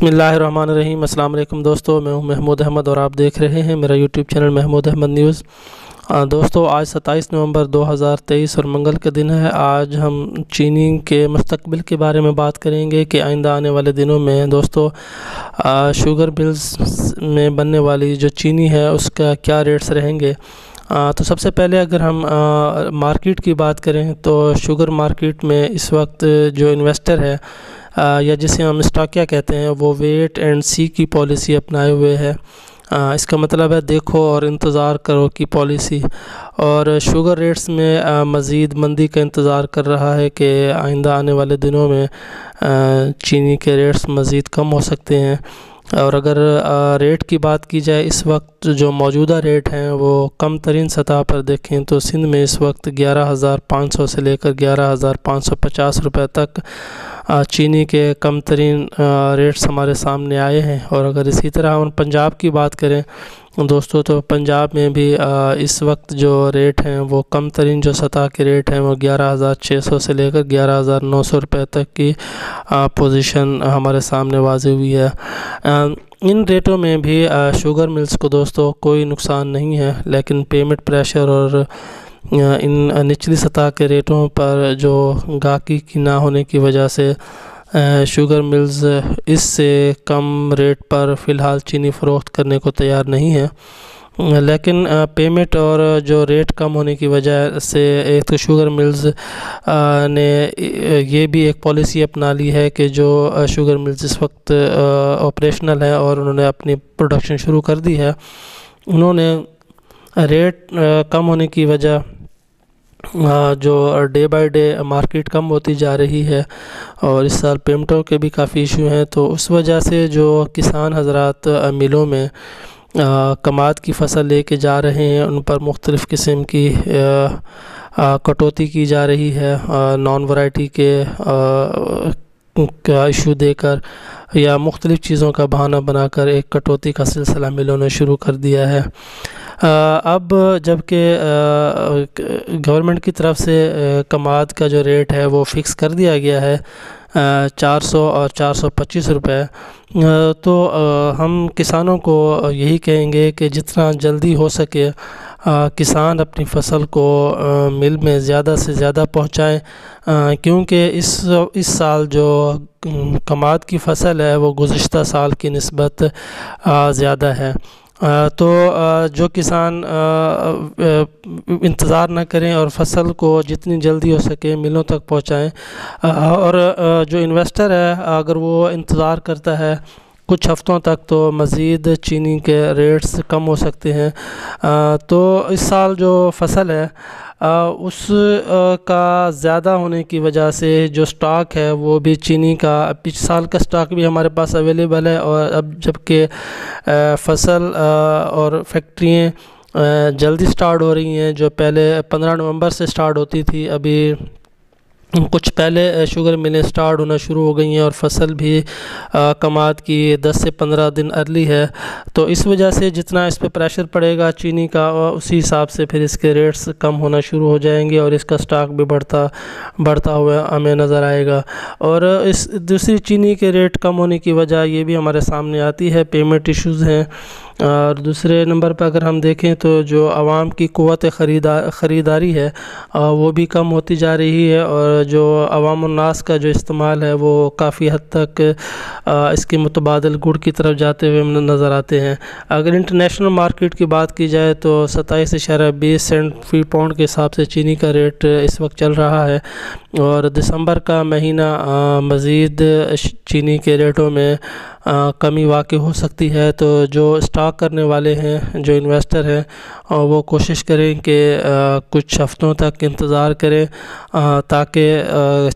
بسم اللہ الرحمن الرحیم۔ السلام علیکم دوستو، میں ہوں محمود احمد اور آپ دیکھ رہے ہیں میرا YouTube channel Mahmood Ahmed news. دوستو آج 27 نومبر 2023 اور منگل کے دن ہے۔ آج ہم چینی کے مستقبل کے بارے میں بات کریں گے کہ آئندہ آنے والے دنوں میں دوستو شوگر ملز میں بننے والی جو چینی ہے اس کا کیا ریٹس رہیں گے۔ تو سب سے پہلے اگر ہم مارکیٹ کی بات کریں تو شوگر مارکیٹ میں اس وقت جو انویسٹر ہے یا جسے ہم اسٹاکیہ کہتے ہیں وہ ویٹ اینڈ سی کی پالیسی اپنائے ہوئے ہے۔ اس کا مطلب ہے دیکھو اور انتظار کرو کی پالیسی، اور شوگر ریٹس میں مزید مندی کا انتظار کر رہا ہے کہ آئندہ آنے والے دنوں میں چینی کے ریٹس مزید کم ہو سکتے ہیں۔ اور اگر ریٹ کی بات کی جائے اس وقت جو موجودہ ریٹ ہیں وہ کم ترین سطح پر دیکھیں تو سندھ میں اس وقت 11,500 سے لے کر 11,550 روپے تک چینی کے کم ترین ریٹس ہمارے سامنے آئے ہیں۔ اور اگر اسی طرح ہم پنجاب کی بات کریں دوستو تو پنجاب میں بھی اس وقت جو ریٹ ہیں وہ کم ترین جو سطح کے ریٹ ہیں وہ 11,600 سے لے کر 11,900 روپے تک کی پوزیشن ہمارے سامنے واضح ہوئی ہے۔ ان ریٹوں میں بھی شوگر ملز کو دوستو کوئی نقصان نہیں ہے، لیکن پیمنٹ پریشر اور ان نچلی سطح کے ریٹوں پر جو گاہکی کی نہ ہونے کی وجہ سے شوگر ملز اس سے کم ریٹ پر فی الحال چینی فروخت کرنے کو تیار نہیں ہے۔ لیکن پیمنٹ اور جو ریٹ کم ہونے کی وجہ سے ایک تو شوگر ملز نے یہ بھی ایک پالیسی اپنا لی ہے کہ جو شوگر ملز اس وقت آپریشنل ہے اور انہوں نے اپنی پروڈکشن شروع کر دی ہے، انہوں نے ریٹ کم ہونے کی وجہ جو ڈے بائی ڈے مارکیٹ کم ہوتی جا رہی ہے اور اس سال پیمنٹوں کے بھی کافی ایشو ہیں، تو اس وجہ سے جو کسان حضرات ملوں میں کماد کی فصل لے کے جا رہے ہیں ان پر مختلف قسم کی کٹوتی کی جا رہی ہے، نان ورائٹی کے کا ایشو دے کر یا مختلف چیزوں کا بہانہ بنا کر ایک کٹوتی کا سلسلہ ملوں نے شروع کر دیا ہے۔ اب جب کہ گورنمنٹ کی طرف سے کماد کا جو ریٹ ہے وہ فکس کر دیا گیا ہے 400 اور 425 روپے، تو ہم کسانوں کو یہی کہیں گے کہ جتنا جلدی ہو سکے کسان اپنی فصل کو مل میں زیادہ سے زیادہ پہنچائیں، کیونکہ اس سال جو کماد کی فصل ہے وہ گزشتہ سال کی نسبت زیادہ ہے۔ تو جو کسان انتظار نہ کریں اور فصل کو جتنی جلدی ہو سکے ملوں تک پہنچائیں، اور جو انویسٹر ہے اگر وہ انتظار کرتا ہے کچھ ہفتوں تک تو مزید چینی کے ریٹس کم ہو سکتے ہیں۔ تو اس سال جو فصل ہے اس کا زیادہ ہونے کی وجہ سے جو سٹاک ہے وہ بھی چینی کا پچھلے سال کا سٹاک بھی ہمارے پاس اویلیبل ہے، اور اب جب کہ فصل اور فیکٹریاں جلدی سٹارٹ ہو رہی ہیں، جو پہلے 15 نومبر سے سٹارٹ ہوتی تھی، ابھی کچھ پہلے شوگر ملیں سٹارٹ ہونا شروع ہو گئی ہیں اور فصل بھی کماد کی 10 سے 15 دن ارلی ہے، تو اس وجہ سے جتنا اس پہ پریشر پڑے گا چینی کا اسی حساب سے پھر اس کے ریٹس کم ہونا شروع ہو جائیں گے اور اس کا سٹاک بھی بڑھتا ہوا ہمیں نظر آئے گا۔ اور اس دوسری چینی کے ریٹ کم ہونے کی وجہ یہ بھی ہمارے سامنے آتی ہے، پیمنٹ ایشوز ہیں، اور دوسرے نمبر پہ اگر ہم دیکھیں تو جو عوام کی قوت خریداری ہے وہ بھی کم ہوتی جا رہی ہے، اور جو عوام الناس کا جو استعمال ہے وہ کافی حد تک اس کے متبادل گڑ کی طرف جاتے ہوئے نظر آتے ہیں۔ اگر انٹرنیشنل مارکیٹ کی بات کی جائے تو 27.20 سینٹ فی پاؤنڈ کے حساب سے چینی کا ریٹ اس وقت چل رہا ہے، اور دسمبر کا مہینہ مزید چینی کے ریٹوں میں کمی واقع ہو سکتی ہے۔ تو جو اسٹاک کرنے والے ہیں، جو انویسٹر ہیں، وہ کوشش کریں کہ کچھ ہفتوں تک انتظار کریں تاکہ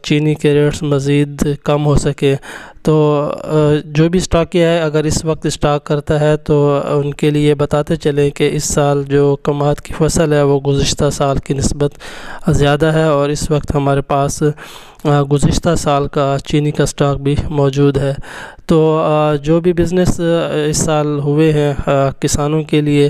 چینی کے ریٹس مزید کم ہو سکے۔ تو جو بھی اسٹاکیہ ہے اگر اس وقت اسٹاک کرتا ہے تو ان کے لیے بتاتے چلیں کہ اس سال جو کماد کی فصل ہے وہ گزشتہ سال کی نسبت زیادہ ہے، اور اس وقت ہمارے پاس گزشتہ سال کا چینی کا سٹاک بھی موجود ہے۔ تو جو بھی بزنس اس سال ہوئے ہیں کسانوں کے لیے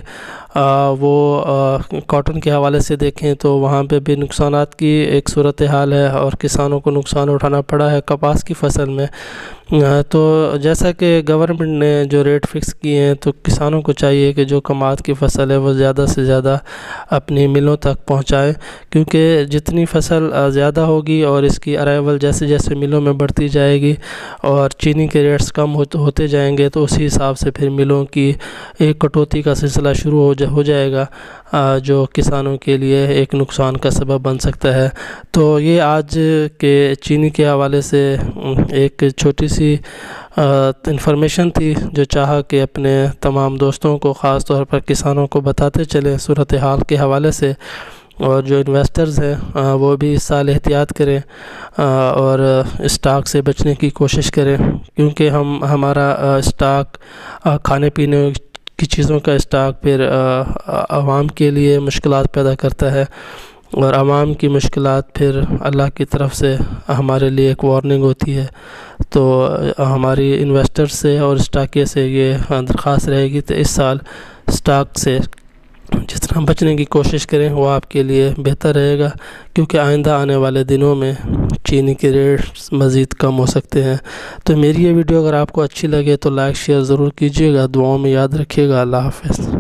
وہ کاٹن کے حوالے سے دیکھیں تو وہاں پہ بھی نقصانات کی ایک صورتحال ہے اور کسانوں کو نقصان اٹھانا پڑا ہے کپاس کی فصل میں۔ تو جیسا کہ گورنمنٹ نے جو ریٹ فکس کیے ہیں تو کسانوں کو چاہیے کہ جو کماد کی فصل ہے وہ زیادہ سے زیادہ اپنی ملوں تک پہنچائیں، کیونکہ جتنی فصل زیادہ ہوگی اور اس کی ارائیول جیسے جیسے ملوں میں بڑھتی جائے گی اور چینی کے ریٹس کم ہوتے جائیں گے تو اسی حساب سے پھر ملوں کی ایک کٹوتی کا سلسلہ شروع ہو جائے گا، جو کسانوں کے لیے ایک نقصان کا سبب بن سکتا ہے۔ تو یہ آج کے چینی کے حوالے سے ایک چھوٹی سی انفارمیشن تھی جو چاہا کہ اپنے تمام دوستوں کو، خاص طور پر کسانوں کو بتاتے چلیں صورتحال کے حوالے سے، اور جو انویسٹرز ہیں وہ بھی اس سال احتیاط کریں اور اسٹاک سے بچنے کی کوشش کریں، کیونکہ ہمارا اسٹاک کھانے پینے کی چیزوں کا اسٹاک پھر عوام کے لیے مشکلات پیدا کرتا ہے، اور عوام کی مشکلات پھر اللہ کی طرف سے ہمارے لیے ایک وارننگ ہوتی ہے۔ تو ہماری انویسٹر سے اور اسٹاکیے سے یہ درخواست رہے گی کہ اس سال اسٹاک سے جتنا بچنے کی کوشش کریں وہ آپ کے لیے بہتر رہے گا، کیونکہ آئندہ آنے والے دنوں میں چینی کے ریٹس مزید کم ہو سکتے ہیں۔ تو میری یہ ویڈیو اگر آپ کو اچھی لگے تو لائک شیئر ضرور کیجیے گا، دعاؤں میں یاد رکھیے گا۔ اللہ حافظ۔